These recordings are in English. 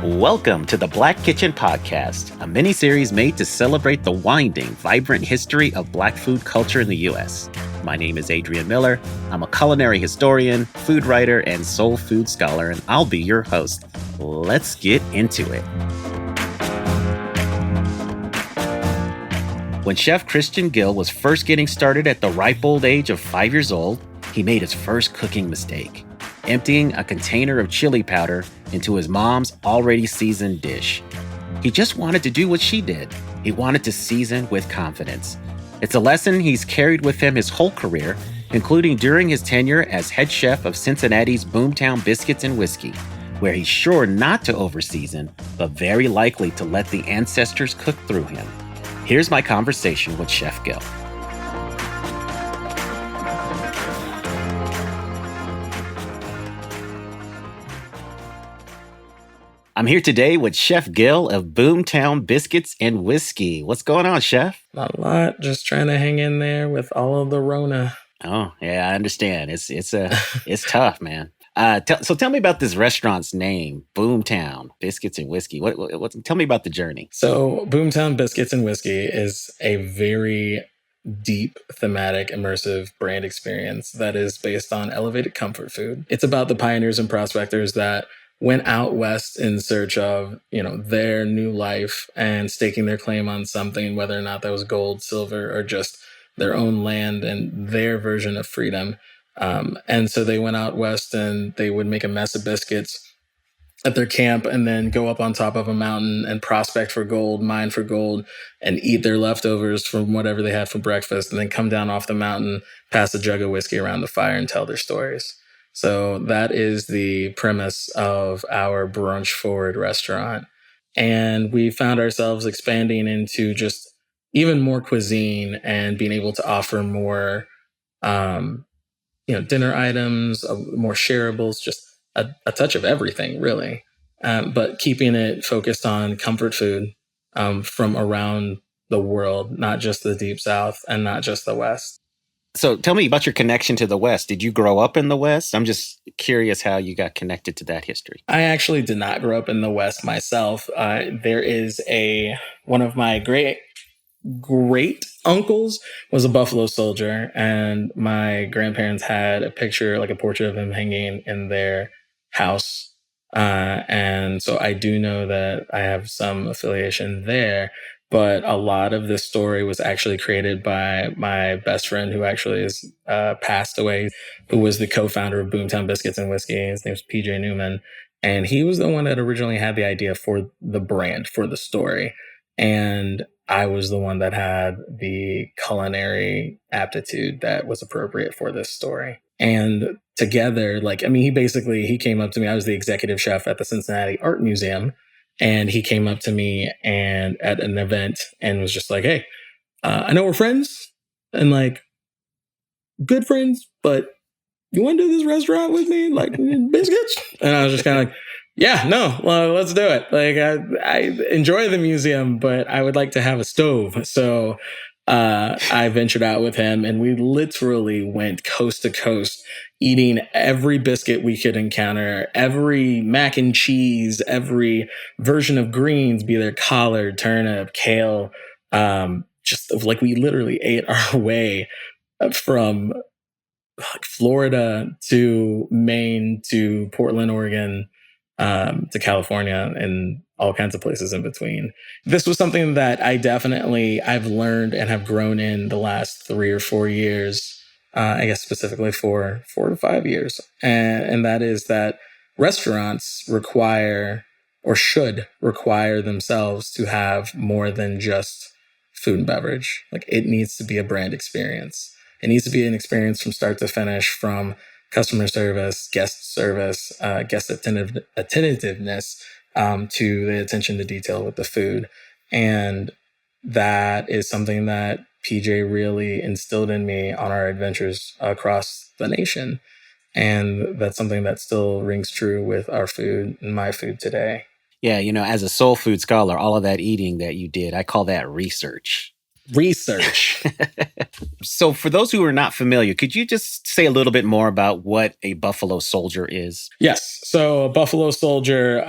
Welcome to the Black Kitchen Podcast, a mini-series made to celebrate the winding, vibrant history of Black food culture in the U.S. My name is Adrian Miller. I'm a culinary historian, food writer, and soul food scholar, and I'll be your host. Let's get into it. When Chef Christian Gill was first getting started at the ripe old age of 5 years old, he made his first cooking mistake, emptying a container of chili powder into his mom's already seasoned dish. He just wanted to do what she did. He wanted to season with confidence. It's a lesson he's carried with him his whole career, including during his tenure as head chef of Cincinnati's Boomtown Biscuits and Whiskey, where he's sure not to overseason, but very likely to let the ancestors cook through him. Here's my conversation with Chef Gill. I'm here today with Chef Gill of Boomtown Biscuits and Whiskey. What's going on, Chef? Not a lot. Just trying to hang in there with all of the Rona. Oh, yeah, I understand. It's tough, man. So tell me about this restaurant's name, Boomtown Biscuits and Whiskey. Tell me about the journey. So Boomtown Biscuits and Whiskey is a very deep, thematic, immersive brand experience that is based on elevated comfort food. It's about the pioneers and prospectors that went out west in search of, their new life and staking their claim on something, whether or not that was gold, silver, or just their own land and their version of freedom. And so they went out west and they would make a mess of biscuits at their camp and then go up on top of a mountain and prospect for gold, mine for gold, and eat their leftovers from whatever they had for breakfast, and then come down off the mountain, pass a jug of whiskey around the fire and tell their stories. So that is the premise of our brunch forward restaurant. And we found ourselves expanding into just even more cuisine and being able to offer more, dinner items, more shareables, just a touch of everything, really. But keeping it focused on comfort food from around the world, not just the Deep South and not just the West. So tell me about your connection to the West. Did you grow up in the West? I'm just curious how you got connected to that history. I actually did not grow up in the West myself. There is one of my great uncles was a Buffalo Soldier, and my grandparents had a picture, like a portrait of him hanging in their house. And so I do know that I have some affiliation there. But a lot of this story was actually created by my best friend, who actually is passed away, who was the co-founder of Boomtown Biscuits and Whiskey. His name was PJ Newman. And he was the one that originally had the idea for the brand, for the story. And I was the one that had the culinary aptitude that was appropriate for this story. And together, he came up to me. I was the executive chef at the Cincinnati Art Museum. And he came up to me and at an event and was just like, "Hey, I know we're friends and good friends, but you want to do this restaurant with me, biscuits?" And I was just kind of like, "Yeah, no, well, let's do it." I enjoy the museum, but I would like to have a stove. So I ventured out with him, and we literally went coast to coast, eating every biscuit we could encounter, every mac and cheese, every version of greens, be there collard, turnip, kale. We literally ate our way from Florida to Maine to Portland, Oregon, to California, and all kinds of places in between. This was something that I've learned and have grown in the last 3 or 4 years, I guess specifically 4 to 5 years. And that is that restaurants require or should require themselves to have more than just food and beverage. It needs to be a brand experience. It needs to be an experience from start to finish, from customer service, guest attentiveness, to the attention to detail with the food. And that is something that PJ really instilled in me on our adventures across the nation. And that's something that still rings true with our food and my food today. Yeah, as a soul food scholar, all of that eating that you did, I call that research. Research. So, for those who are not familiar, could you just say a little bit more about what a Buffalo Soldier is? Yes. So, a Buffalo Soldier,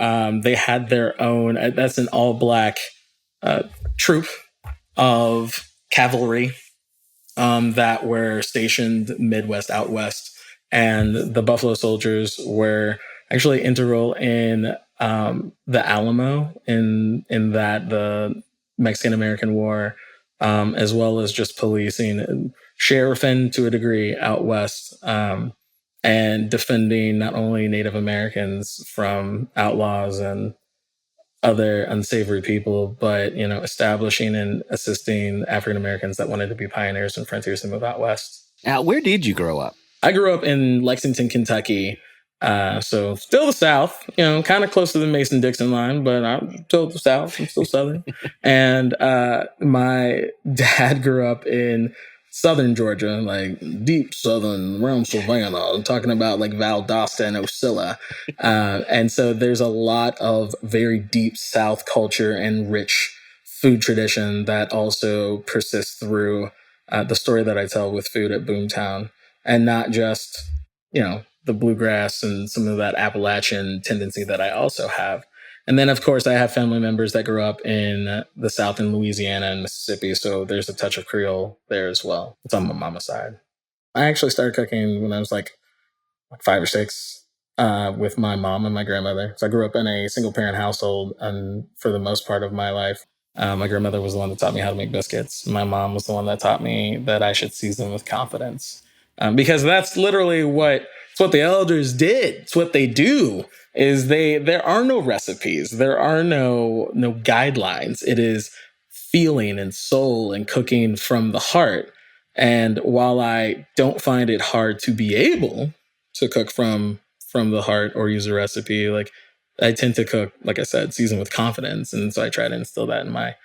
they had their own, that's an all black uh, troop of cavalry that were stationed Midwest, out west. And the Buffalo Soldiers were actually integral in the Alamo, in that the Mexican American War, as well as just policing and sheriffing to a degree out west, and defending not only Native Americans from outlaws and other unsavory people, but establishing and assisting African Americans that wanted to be pioneers and frontiers to move out west. Now, where did you grow up? I grew up in Lexington, Kentucky. So still the South, kind of close to the Mason-Dixon line, but I'm still the South. I'm still Southern. And my dad grew up in Southern Georgia, like deep Southern, around Savannah. I'm talking about like Valdosta and Ocilla. And so there's a lot of very deep South culture and rich food tradition that also persists through the story that I tell with food at Boomtown. And not just, the bluegrass and some of that Appalachian tendency that I also have. And then, of course, I have family members that grew up in the South in Louisiana and Mississippi. So there's a touch of Creole there as well. It's on my mama's side. I actually started cooking when I was like 5 or 6 with my mom and my grandmother. So I grew up in a single parent household, and for the most part of my life, my grandmother was the one that taught me how to make biscuits. My mom was the one that taught me that I should season with confidence. Because that's literally it's what the elders did. It's what they do. There are no recipes. There are no guidelines. It is feeling and soul and cooking from the heart. And while I don't find it hard to be able to cook from the heart or use a recipe, like I tend to cook, like I said, season with confidence. And so I try to instill that in my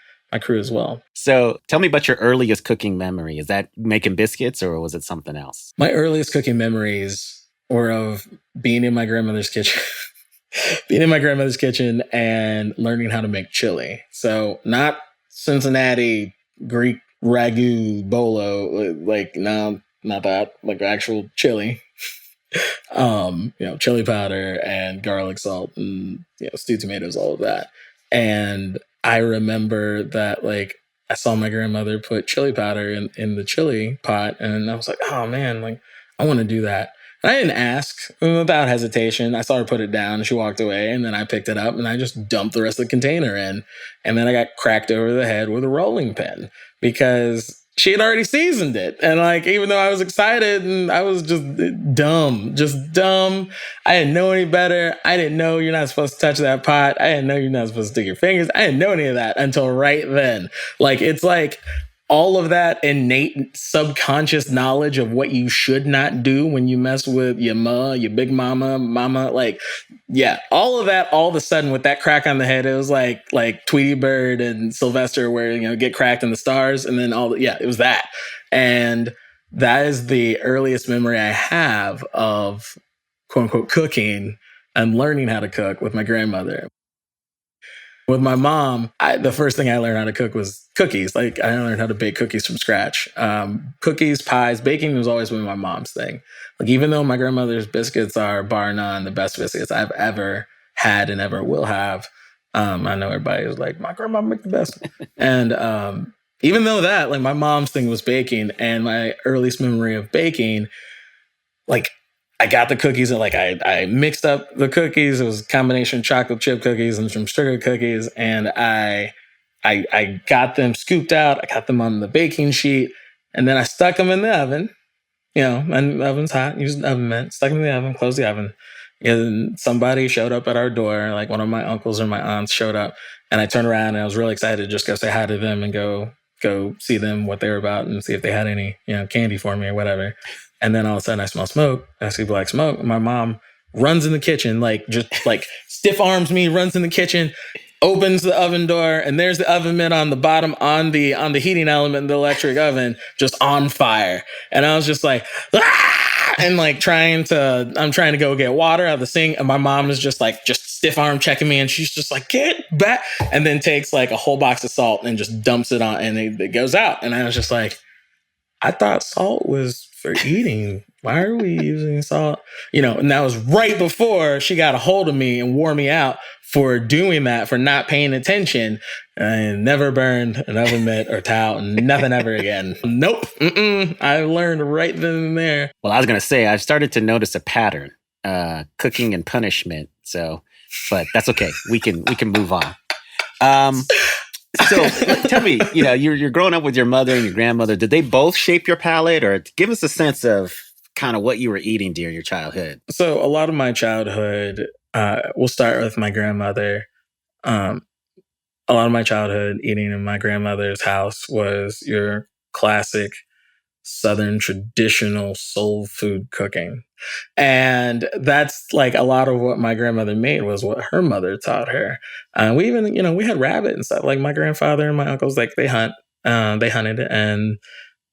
crew as well. So tell me about your earliest cooking memory. Is that making biscuits or was it something else? My earliest cooking memories were of being in my grandmother's kitchen, and learning how to make chili. So not Cincinnati Greek ragu bolo, like no, not that, like actual chili. Chili powder and garlic salt and stewed tomatoes, all of that. And I remember that like I saw my grandmother put chili powder in the chili pot, and I was like, oh man, like I want to do that. And I didn't ask without hesitation. I saw her put it down and she walked away, and then I picked it up and I just dumped the rest of the container in. And then I got cracked over the head with a rolling pin because she had already seasoned it. And like, even though I was excited and I was just dumb. I didn't know any better. I didn't know you're not supposed to touch that pot. I didn't know you're not supposed to stick your fingers. I didn't know any of that until right then. Like, it's like all of that innate subconscious knowledge of what you should not do when you mess with your your big mama, like, yeah, all of that, all of a sudden with that crack on the head, it was like Tweety Bird and Sylvester where, get cracked in the stars. And then it was that. And that is the earliest memory I have of quote unquote cooking and learning how to cook with my grandmother. With my mom, the first thing I learned how to cook was cookies. Like I learned how to bake cookies from scratch. Cookies, pies, baking was always been my mom's thing. Like even though my grandmother's biscuits are bar none the best biscuits I've ever had and ever will have, I know everybody was like, my grandma make the best. And even though that, like my mom's thing was baking, and my earliest memory of baking, like I got the cookies and like I mixed up the cookies. It was a combination of chocolate chip cookies and some sugar cookies. And I got them scooped out. I got them on the baking sheet, and then I stuck them in the oven. And the oven's hot. Used an oven mitt, stuck them in the oven, closed the oven. And somebody showed up at our door, like one of my uncles or my aunts showed up, and I turned around and I was really excited to just go say hi to them and go see them, what they were about, and see if they had any, candy for me or whatever. And then all of a sudden I smell smoke. I see black smoke. And my mom runs in the kitchen, just stiff arms me, runs in the kitchen, opens the oven door, and there's the oven mitt on the bottom on the heating element in the electric oven, just on fire. And I was just like, ah! And I'm trying to go get water out of the sink. And my mom is just stiff arm checking me, and she's just like, get back, and then takes like a whole box of salt and just dumps it on, and it goes out. And I was just like, I thought salt was for eating. Why are we using salt? And that was right before she got a hold of me and wore me out for doing that, for not paying attention. And never burned an oven mitt or towel, nothing ever again. Nope. I learned right then and there. Well, I was going to say, I've started to notice a pattern, cooking and punishment. So, but that's okay. We can move on. So tell me, you're growing up with your mother and your grandmother. Did they both shape your palate, or give us a sense of kind of what you were eating during your childhood? So a lot of my childhood, we'll start with my grandmother. A lot of my childhood eating in my grandmother's house was your classic Southern traditional soul food cooking. And that's like a lot of what my grandmother made was what her mother taught her. We even, we had rabbit and stuff. Like my grandfather and my uncles, like they hunted, and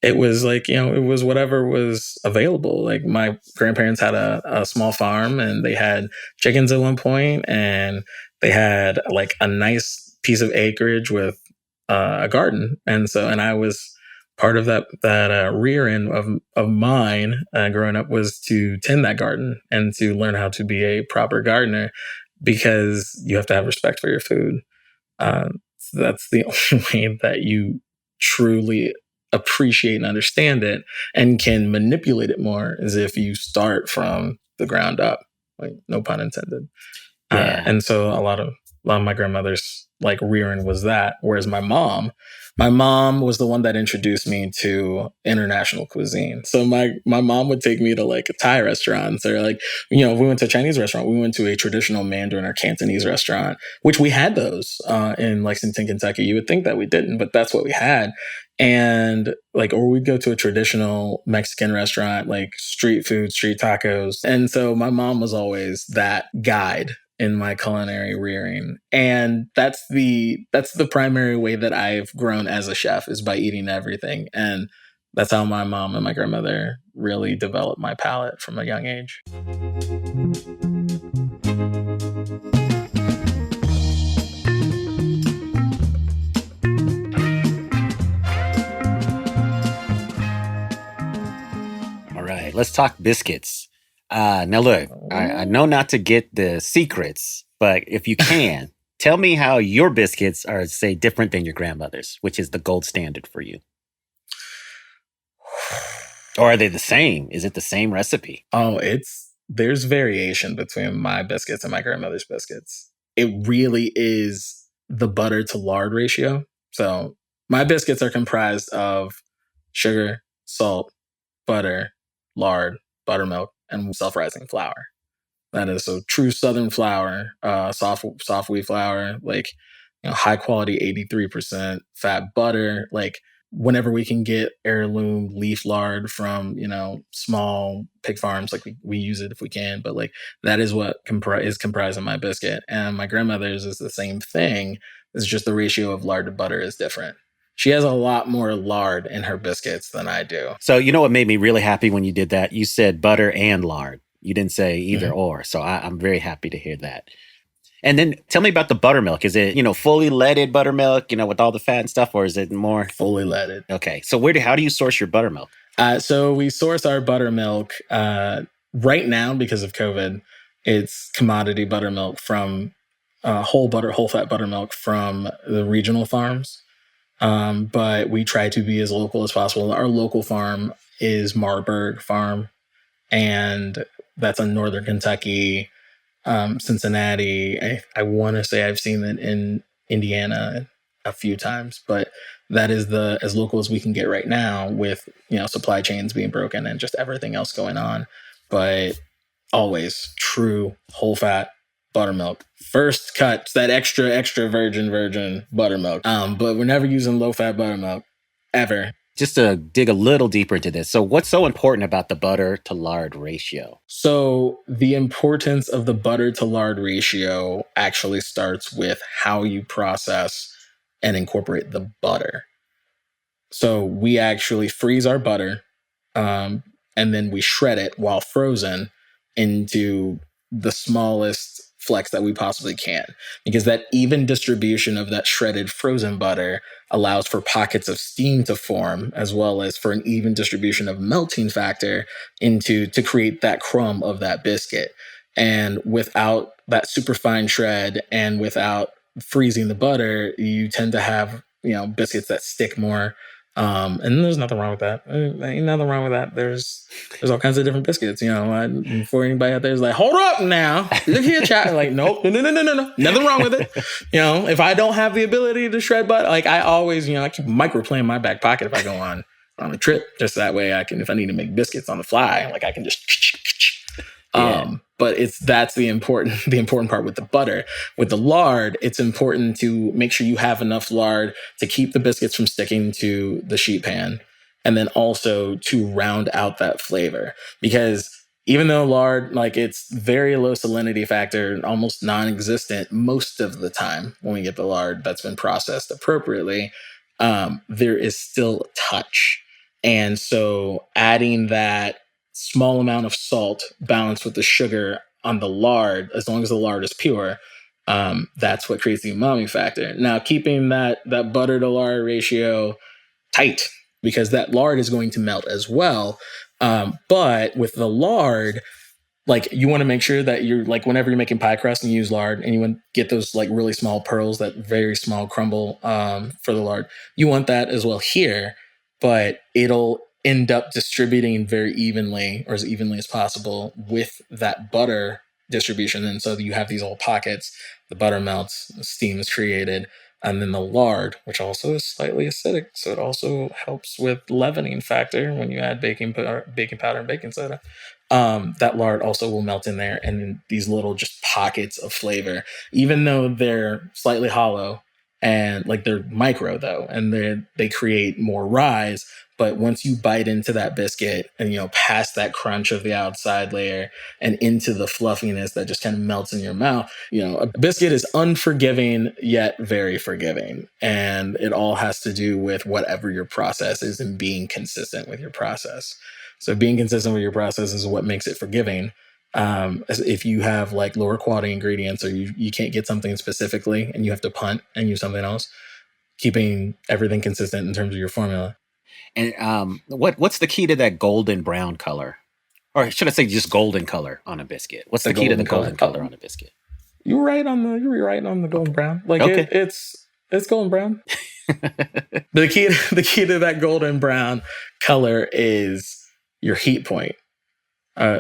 it was like, it was whatever was available. Like my grandparents had a small farm, and they had chickens at one point, and they had like a nice piece of acreage with a garden. And I was part of that rear end of mine growing up was to tend that garden and to learn how to be a proper gardener, because you have to have respect for your food. So that's the only way that you truly appreciate and understand it and can manipulate it more, is if you start from the ground up. Like, no pun intended. Yeah. And so a lot of my grandmother's like rearing was that. Whereas my mom was the one that introduced me to international cuisine. So my mom would take me to like Thai restaurants, or like, we went to a Chinese restaurant. We went to a traditional Mandarin or Cantonese restaurant, which we had those in Lexington, Kentucky. You would think that we didn't, but that's what we had. And like, or we'd go to a traditional Mexican restaurant, like street food, street tacos. And so my mom was always that guide in my culinary rearing. And that's the primary way that I've grown as a chef, is by eating everything. And that's how my mom and my grandmother really developed my palate from a young age. All right, let's talk biscuits. Now, look, I know not to get the secrets, but if you can, tell me how your biscuits are, say, different than your grandmother's, which is the gold standard for you. Or are they the same? Is it the same recipe? Oh, there's variation between my biscuits and my grandmother's biscuits. It really is the butter to lard ratio. So my biscuits are comprised of sugar, salt, butter, lard, buttermilk, and self-rising flour. That is so true Southern flour, soft wheat flour, like, high quality 83% fat butter. Like, whenever we can get heirloom leaf lard from, small pig farms, like we use it if we can. But like, that is what is comprising my biscuit. And my grandmother's is the same thing. It's just the ratio of lard to butter is different. She has a lot more lard in her biscuits than I do. So you know what made me really happy when you did that? You said butter and lard. You didn't say either or. So I'm very happy to hear that. And then tell me about the buttermilk. Is it, fully leaded buttermilk, with all the fat and stuff, or is it more fully leaded? Okay. So how do you source your buttermilk? So we source our buttermilk right now, because of COVID. It's commodity buttermilk from whole fat buttermilk from the regional farms. But we try to be as local as possible. Our local farm is Marburg Farm, and that's in northern Kentucky, Cincinnati. I want to say I've seen it in Indiana a few times, but that is as local as we can get right now, with supply chains being broken and just everything else going on. But always true whole fat buttermilk. First cut, that extra virgin buttermilk. But we're never using low fat buttermilk ever. Just to dig a little deeper into this. So what's so important about the butter to lard ratio? So the importance of the butter to lard ratio actually starts with how you process and incorporate the butter. So we actually freeze our butter, and then we shred it while frozen into the smallest flex that we possibly can, because that even distribution of that shredded frozen butter allows for pockets of steam to form, as well as for an even distribution of melting factor to create that crumb of that biscuit. And without that super fine shred and without freezing the butter, you tend to have, biscuits that stick more. And there's nothing wrong with that. Ain't nothing wrong with that. There's all kinds of different biscuits. For anybody out there is like, hold up now, look here, chat. Like, nope, no, nothing wrong with it. If I don't have the ability to shred butter, like I always, I keep microplaying my back pocket if I go on a trip, just that way I can, if I need to make biscuits on the fly, like I can just. Yeah. But that's the important part with the butter. With the lard, it's important to make sure you have enough lard to keep the biscuits from sticking to the sheet pan, and then also to round out that flavor. Because even though lard, like it's very low salinity factor, almost non-existent most of the time when we get the lard that's been processed appropriately, there is still a touch. And so adding that small amount of salt balanced with the sugar on the lard, as long as the lard is pure, that's what creates the umami factor. Now, keeping that butter to lard ratio tight, because that lard is going to melt as well. But with the lard, like you want to make sure that you're like, whenever you're making pie crust and you use lard and you want to get those like really small pearls, that very small crumble for the lard, you want that as well here, but it'll end up distributing very evenly, or as evenly as possible, with that butter distribution. And so you have these little pockets, the butter melts, the steam is created, and then the lard, which also is slightly acidic, so it also helps with leavening factor when you add baking powder and baking soda. That lard also will melt in there, and these little just pockets of flavor, even though they're slightly hollow and like they're micro though, and they create more rise. But once you bite into that biscuit and, past that crunch of the outside layer and into the fluffiness that just kind of melts in your mouth, a biscuit is unforgiving, yet very forgiving. And it all has to do with whatever your process is and being consistent with your process. So being consistent with your process is what makes it forgiving. If you have like lower quality ingredients, or you can't get something specifically and you have to punt and use something else, keeping everything consistent in terms of your formula. And what's the key to that golden brown color? Or should I say just golden color on a biscuit? What's the key to the golden color on a biscuit? You were right on the golden brown. Like okay. It's golden brown. The key to that golden brown color is your heat point.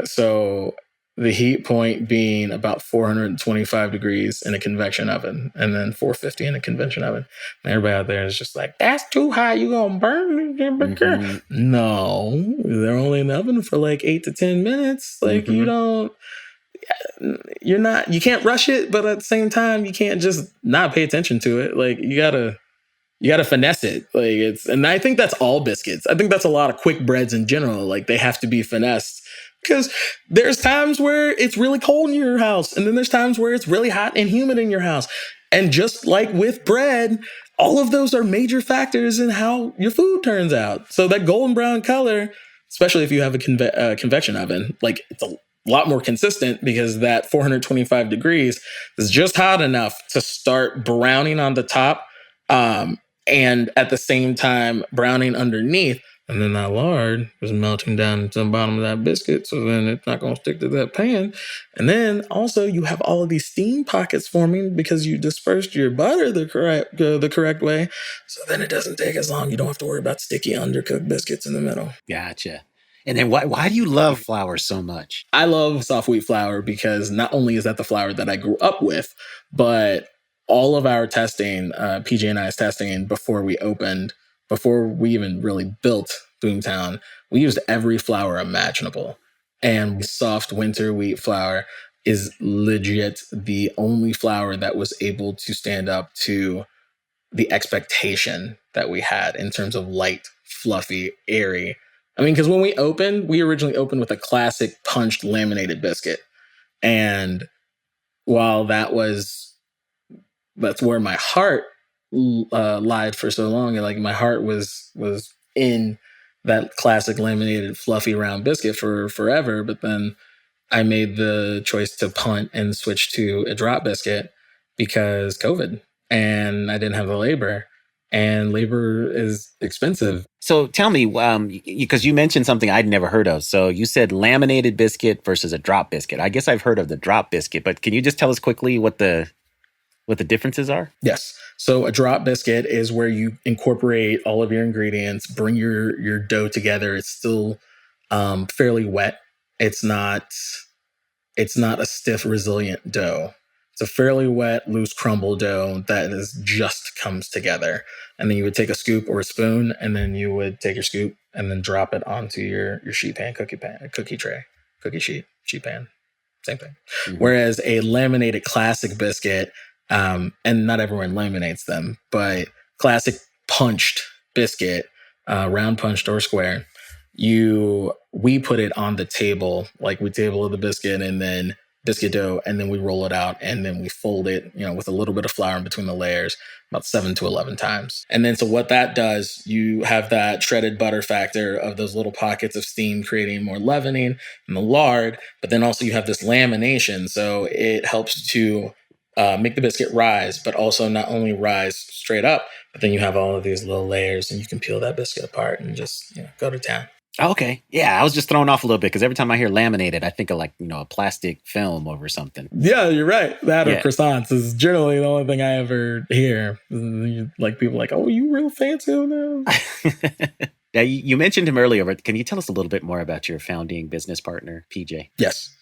So the heat point being about 425 degrees in a convection oven, and then 450 in a convention oven. And everybody out there is just like, that's too high, you gonna burn? Mm-hmm. No, they're only in the oven for like 8 to 10 minutes. Like mm-hmm. You can't rush it, but at the same time, you can't just not pay attention to it. Like you gotta finesse it. And I think that's all biscuits. I think that's a lot of quick breads in general. Like they have to be finessed. Because there's times where it's really cold in your house, and then there's times where it's really hot and humid in your house. And just like with bread, all of those are major factors in how your food turns out. So that golden brown color, especially if you have a convection oven, like it's a lot more consistent, because that 425 degrees is just hot enough to start browning on the top, and at the same time browning underneath. And then that lard is melting down into the bottom of that biscuit, so then it's not going to stick to that pan. And then also you have all of these steam pockets forming because you dispersed your butter the correct way. So then it doesn't take as long. You don't have to worry about sticky undercooked biscuits in the middle. Gotcha. And then why do you love flour so much? I love soft wheat flour because not only is that the flour that I grew up with, but all of our testing, PJ and I's testing before we even really built Boomtown, we used every flour imaginable. And soft winter wheat flour is legit the only flour that was able to stand up to the expectation that we had in terms of light, fluffy, airy. I mean, because when we originally opened with a classic punched laminated biscuit. And while that's where my heart lied for so long, and like my heart was in that classic laminated fluffy round biscuit for forever. But then I made the choice to punt and switch to a drop biscuit because COVID, and I didn't have the labor, and labor is expensive. So tell me, because you mentioned something I'd never heard of. So you said laminated biscuit versus a drop biscuit. I guess I've heard of the drop biscuit, but can you just tell us quickly what the differences are? Yes. So a drop biscuit is where you incorporate all of your ingredients, bring your dough together. It's still fairly wet. It's not a stiff, resilient dough. It's a fairly wet, loose crumble dough that is just comes together. And then you would take a scoop or a spoon, and then you would take your scoop and then drop it onto your sheet pan, cookie tray, cookie sheet pan. Same thing. Mm-hmm. Whereas a laminated classic biscuit, and not everyone laminates them, but classic punched biscuit, round punched or square, we put it on the table, like we table the biscuit and then biscuit dough, and then we roll it out and then we fold it, with a little bit of flour in between the layers, about 7 to 11 times. And then so what that does, you have that shredded butter factor of those little pockets of steam creating more leavening and the lard, but then also you have this lamination. So it helps to make the biscuit rise, but also not only rise straight up, but then you have all of these little layers and you can peel that biscuit apart and just go to town. Okay. Yeah, I was just thrown off a little bit because every time I hear laminated, I think of a plastic film over something. Yeah, you're right. That or croissants is generally the only thing I ever hear. Like people like, oh, you real fancy on that? Yeah, you mentioned him earlier, but can you tell us a little bit more about your founding business partner, PJ? Yes.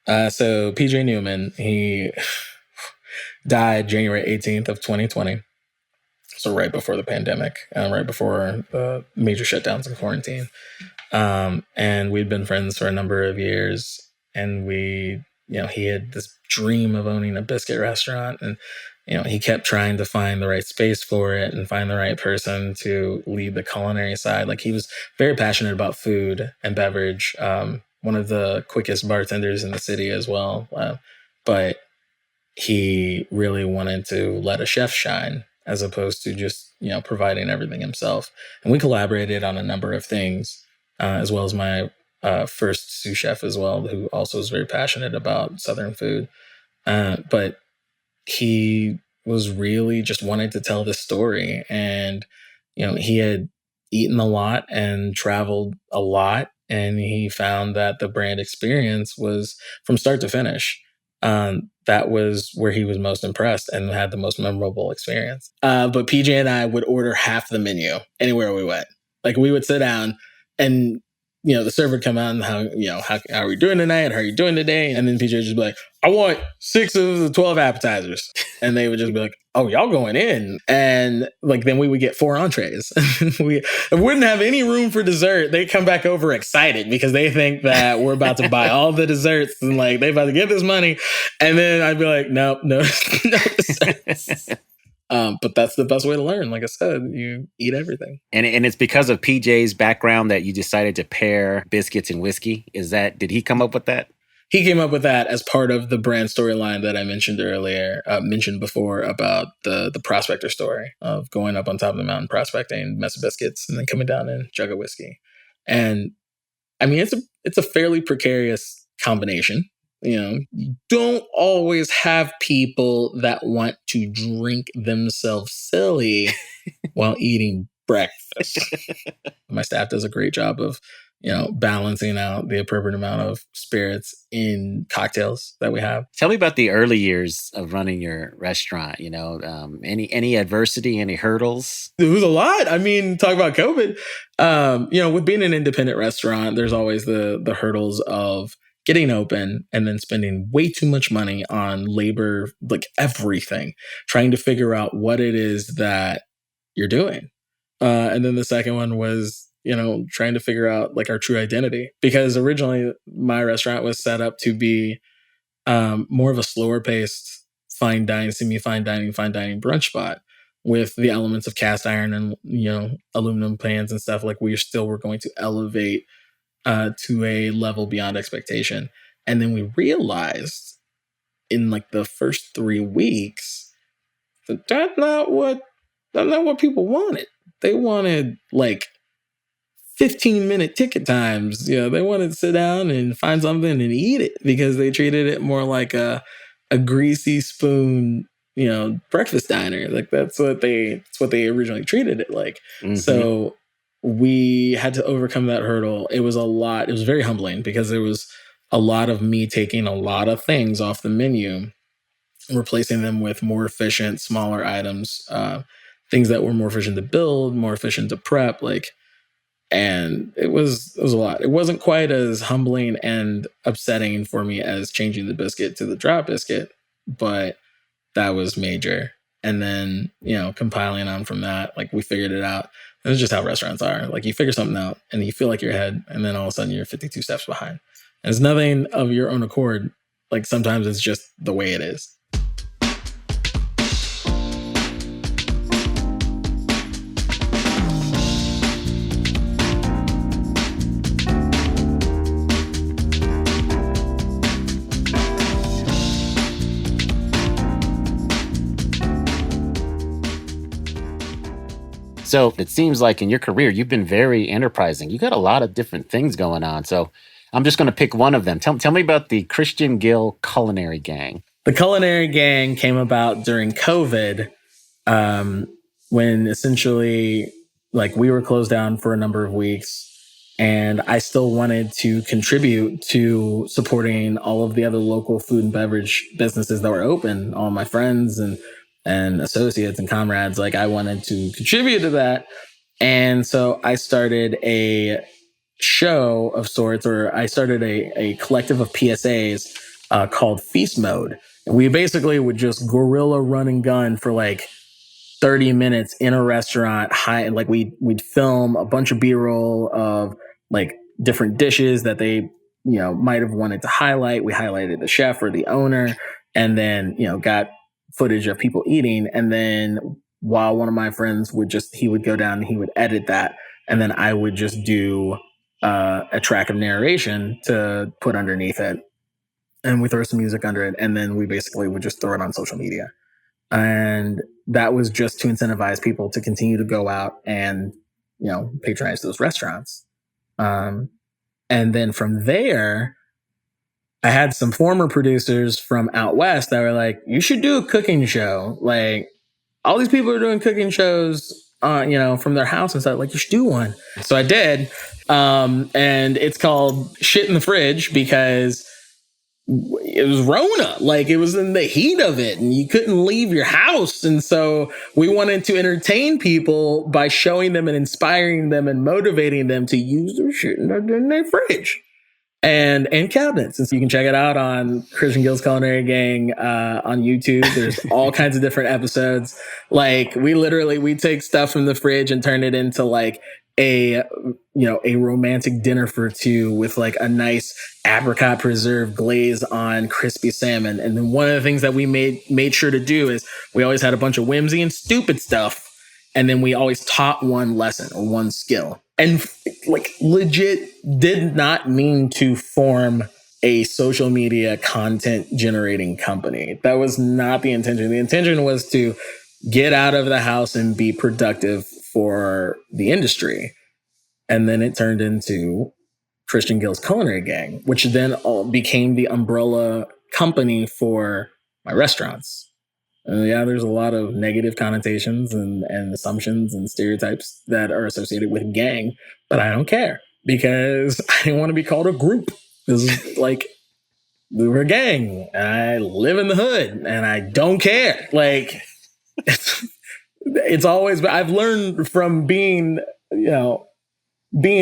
So PJ Newman, he died January 18th of 2020. So right before the pandemic, right before the major shutdowns and quarantine. And we'd been friends for a number of years. And he had this dream of owning a biscuit restaurant. And, he kept trying to find the right space for it and find the right person to lead the culinary side. Like he was very passionate about food and beverage. One of the quickest bartenders in the city as well. But he really wanted to let a chef shine as opposed to just, providing everything himself. And we collaborated on a number of things, as well as my first sous chef as well, who also is very passionate about Southern food. But he was really just wanting to tell this story. And, he had eaten a lot and traveled a lot. And he found that the brand experience was from start to finish. That was where he was most impressed and had the most memorable experience. But PJ and I would order half the menu anywhere we went. Like we would sit down and, the server would come out and how are we doing tonight? How are you doing today? And then PJ would just be like, I want 6 of the 12 appetizers. And they would just be like, oh, y'all going in. And then we would get 4 entrees. We wouldn't have any room for dessert. They come back over excited because they think that we're about to buy all the desserts and they about to get this money. And then I'd be like, nope, no desserts. But that's the best way to learn. Like I said, you eat everything. And it's because of PJ's background that you decided to pair biscuits and whiskey. Did he come up with that? He came up with that as part of the brand storyline that I mentioned before about the prospector story of going up on top of the mountain prospecting mess of biscuits and then coming down and jug of whiskey. And I mean, it's a fairly precarious combination. You don't always have people that want to drink themselves silly while eating breakfast. My staff does a great job of, balancing out the appropriate amount of spirits in cocktails that we have. Tell me about the early years of running your restaurant. Any adversity, any hurdles? It was a lot. I mean, talk about COVID. With being an independent restaurant, there's always the hurdles of getting open and then spending way too much money on labor, like everything, trying to figure out what it is that you're doing. And then the second one was, trying to figure out our true identity, because originally my restaurant was set up to be more of a slower paced fine dining, semi-fine dining brunch spot with the elements of cast iron and, aluminum pans and stuff. We still were going to elevate to a level beyond expectation. And then we realized in the first 3 weeks that that's not what people wanted. They wanted 15-minute ticket times. They wanted to sit down and find something and eat it because they treated it more like a greasy spoon, breakfast diner. Like that's what they originally treated it like. Mhm. So we had to overcome that hurdle. It was a lot. It was very humbling because there was a lot of me taking a lot of things off the menu, replacing them with more efficient, smaller items, things that were more efficient to build, more efficient to prep, and it was a lot. It wasn't quite as humbling and upsetting for me as changing the biscuit to the drop biscuit, but that was major. And then, compiling on from that, we figured it out. That's just how restaurants are. You figure something out and you feel like you're ahead, and then all of a sudden you're 52 steps behind. And it's nothing of your own accord. Sometimes it's just the way it is. So it seems like in your career, you've been very enterprising. You got a lot of different things going on. So I'm just going to pick one of them. Tell me about the Christian Gill Culinary Gang. The Culinary Gang came about during COVID, when essentially we were closed down for a number of weeks, and I still wanted to contribute to supporting all of the other local food and beverage businesses that were open, all my friends and associates and comrades. I wanted to contribute to that. And so I started a show of sorts, or I started a collective of PSAs called Feast Mode. And we basically would just guerrilla run and gun for 30 minutes in a restaurant. We'd film a bunch of B-roll of different dishes that they, might have wanted to highlight. We highlighted the chef or the owner, and then, got footage of people eating. And then while one of my friends he would go down and he would edit that. And then I would just do a track of narration to put underneath it. And we throw some music under it. And then we basically would just throw it on social media. And that was just to incentivize people to continue to go out and, patronize those restaurants. And then from there, I had some former producers from out west that were like, you should do a cooking show. All these people are doing cooking shows, from their house and stuff. You should do one. So I did. And it's called Shit in the Fridge because it was Rona. It was in the heat of it and you couldn't leave your house. And so we wanted to entertain people by showing them and inspiring them and motivating them to use their shit in their fridge and cabinets. And so you can check it out on Christian Gill's Culinary Gang on YouTube. There's all kinds of different episodes. We take stuff from the fridge and turn it into a romantic dinner for two with a nice apricot preserve glaze on crispy salmon. And then one of the things that we made sure to do is we always had a bunch of whimsy and stupid stuff. And then we always taught one lesson or one skill. And legit did not mean to form a social media content generating company. That was not the intention. The intention was to get out of the house and be productive for the industry. And then it turned into Christian Gill's Culinary Gang, which then became the umbrella company for my restaurants. There's a lot of negative connotations and assumptions and stereotypes that are associated with gang, but I don't care because I didn't want to be called a group. This is we were a gang and I live in the hood and I don't care. It's always, I've learned from being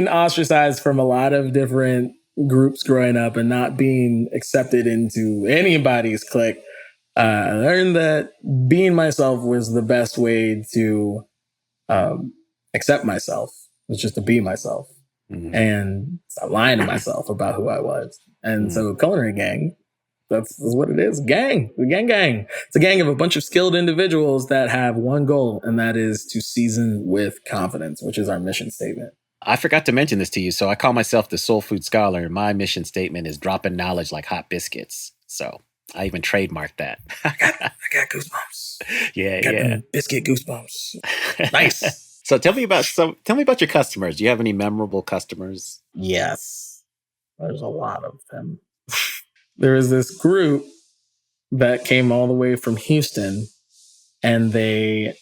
ostracized from a lot of different groups growing up and not being accepted into anybody's clique. I learned that being myself was the best way to accept myself, was just to be myself and stop lying to myself about who I was. And so Culinary Gang, that's what it is. Gang. The gang. It's a gang of a bunch of skilled individuals that have one goal, and that is to season with confidence, which is our mission statement. I forgot to mention this to you. So I call myself the Soul Food Scholar. My mission statement is dropping knowledge like hot biscuits. So I even trademarked that. I got goosebumps. Yeah. Biscuit goosebumps. Nice. So tell me about your customers. Do you have any memorable customers? Yes, there's a lot of them. There was this group that came all the way from Houston, and they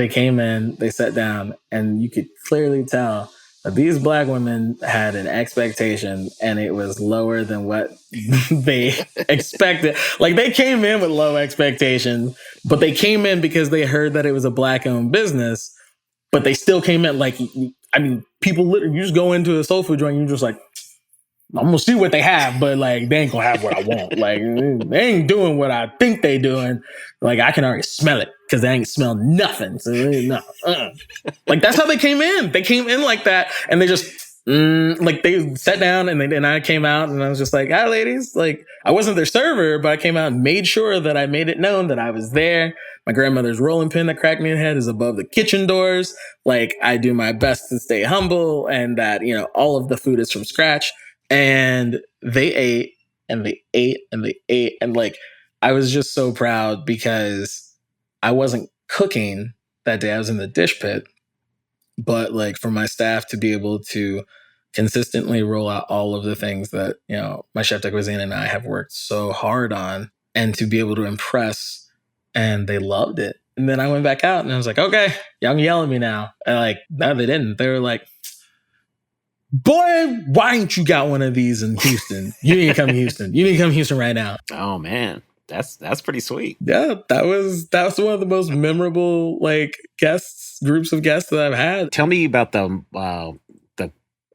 came in, they sat down, and you could clearly tell that these black women had an expectation, and it was lower than what they expected. Like, they came in with low expectations, but they came in because they heard that it was a black-owned business, but they still came in like, I mean, people literally, you just go into a soul food joint, you're just like, I'm gonna see what they have, but like they ain't gonna have what I want. Like they ain't doing what I think they doing. Like I can already smell it because they ain't smell nothing. So no, like that's how they came in. They came in like that, and they just like they sat down, and I came out, and I was just like, "Hi, ladies." Like I wasn't their server, but I came out and made sure that I made it known that I was there. My grandmother's rolling pin that cracked me in the head is above the kitchen doors. Like I do my best to stay humble, and that all of the food is from scratch. And they ate and they ate and they ate. And like, I was just so proud because I wasn't cooking that day. I was in the dish pit. But like for my staff to be able to consistently roll out all of the things that, my chef de cuisine and I have worked so hard on, and to be able to impress, and they loved it. And then I went back out and I was like, okay, y'all can yell at me now. And like, no, they didn't. They were like, boy, why ain't you got one of these in Houston? You need to come to Houston. You need to come to Houston right now. Oh man, that's pretty sweet. Yeah, that was one of the most memorable groups of guests that I've had. Tell me about the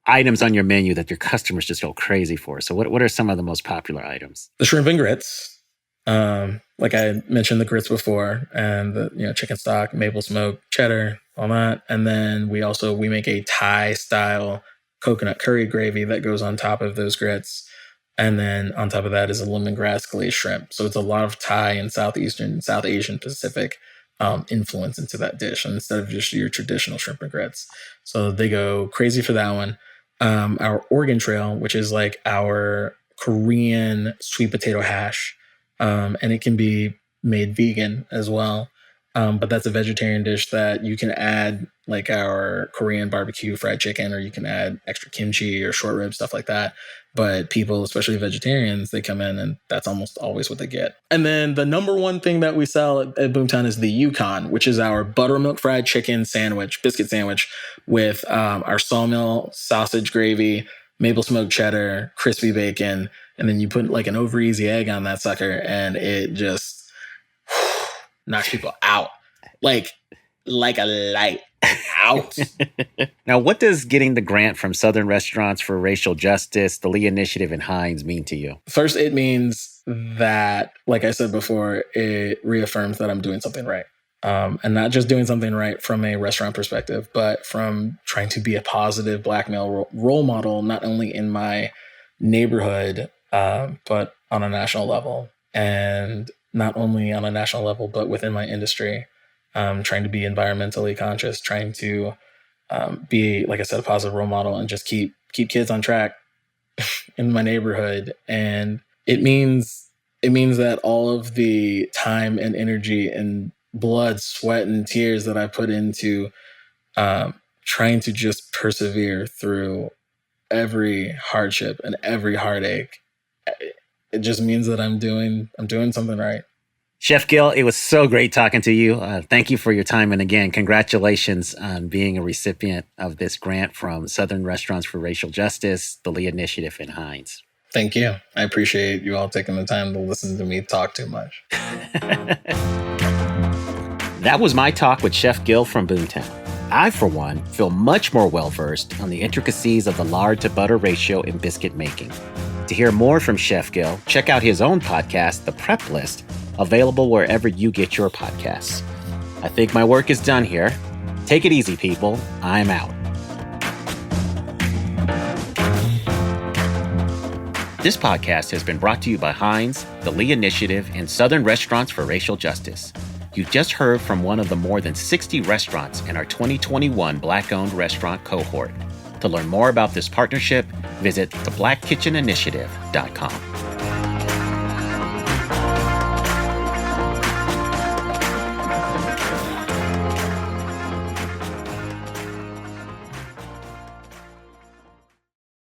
items on your menu that your customers just go crazy for. So what are some of the most popular items? The shrimp and grits. Like I mentioned the grits before, and the chicken stock, maple smoke, cheddar, all that. And then we make a Thai style coconut curry gravy that goes on top of those grits. And then on top of that is a lemongrass glazed shrimp. So it's a lot of Thai and South Asian Pacific influence into that dish, instead of just your traditional shrimp and grits. So they go crazy for that one. Our Oregon Trail, which is like our Korean sweet potato hash. And it can be made vegan as well. But that's a vegetarian dish that you can add like our Korean barbecue fried chicken, or you can add extra kimchi or short ribs, stuff like that. But people, especially vegetarians, they come in and that's almost always what they get. And then the number one thing that we sell at Boomtown is the Yukon, which is our buttermilk fried chicken sandwich, biscuit sandwich with our sawmill sausage gravy, maple smoked cheddar, crispy bacon. And then you put like an over easy egg on that sucker, and it just knocks people out like a light out. Now, what does getting the grant from Southern Restaurants for Racial Justice, the Lee Initiative, and Heinz mean to you? First, it means that, like I said before, it reaffirms that I'm doing something right. And not just doing something right from a restaurant perspective, but from trying to be a positive Black male role model, not only in my neighborhood, but on a national level. And not only on a national level, but within my industry. Trying to be environmentally conscious, trying to be, like I said, a positive role model, and just keep kids on track in my neighborhood. And it means that all of the time and energy and blood, sweat, and tears that I put into trying to just persevere through every hardship and every heartache, it just means that I'm doing something right. Chef Gill, it was so great talking to you. Thank you for your time. And again, congratulations on being a recipient of this grant from Southern Restaurants for Racial Justice, the Lee Initiative, and Heinz. Thank you. I appreciate you all taking the time to listen to me talk too much. That was my talk with Chef Gill from Boomtown. I, for one, feel much more well-versed on the intricacies of the lard to butter ratio in biscuit making. To hear more from Chef Gill, check out his own podcast, The Prep List, available wherever you get your podcasts. I think my work is done here. Take it easy, people. I'm out. This podcast has been brought to you by Heinz, the Lee Initiative, and Southern Restaurants for Racial Justice. You just heard from one of the more than 60 restaurants in our 2021 Black-owned restaurant cohort. To learn more about this partnership, visit theblackkitcheninitiative.com.